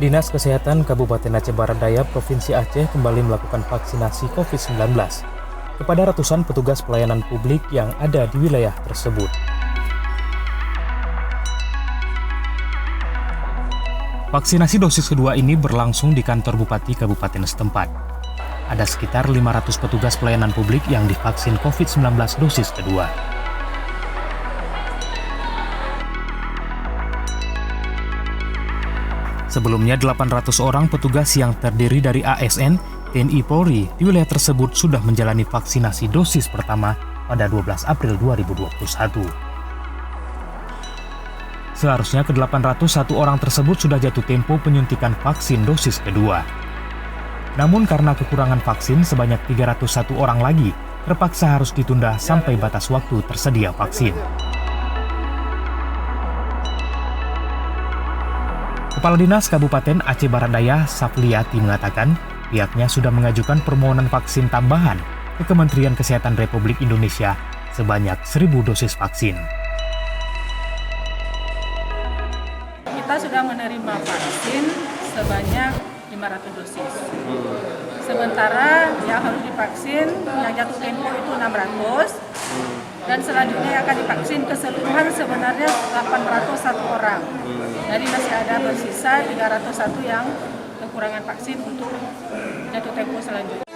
Dinas Kesehatan Kabupaten Aceh Barat Daya Provinsi Aceh kembali melakukan vaksinasi COVID-19 kepada ratusan petugas pelayanan publik yang ada di wilayah tersebut. Vaksinasi dosis kedua ini berlangsung di kantor Bupati Kabupaten setempat. Ada sekitar 500 petugas pelayanan publik yang divaksin COVID-19 dosis kedua. Sebelumnya 800 orang petugas yang terdiri dari ASN, TNI Polri di wilayah tersebut sudah menjalani vaksinasi dosis pertama pada 12 April 2021. Seharusnya ke-801 orang tersebut sudah jatuh tempo penyuntikan vaksin dosis kedua. Namun karena kekurangan vaksin sebanyak 301 orang lagi terpaksa harus ditunda sampai batas waktu tersedia vaksin. Kepala Dinas Kabupaten Aceh Barat Daya, Safliati mengatakan pihaknya sudah mengajukan permohonan vaksin tambahan ke Kementerian Kesehatan Republik Indonesia sebanyak 1.000 dosis vaksin. Kita sudah menerima vaksin sebanyak 500 dosis. Sementara yang harus divaksin yang jatuh tempo itu 600 dan selanjutnya yang akan divaksin keseluruhan sebenarnya 801 orang. Jadi masih ada bersisa 301 yang kekurangan vaksin untuk jatuh tempo selanjutnya.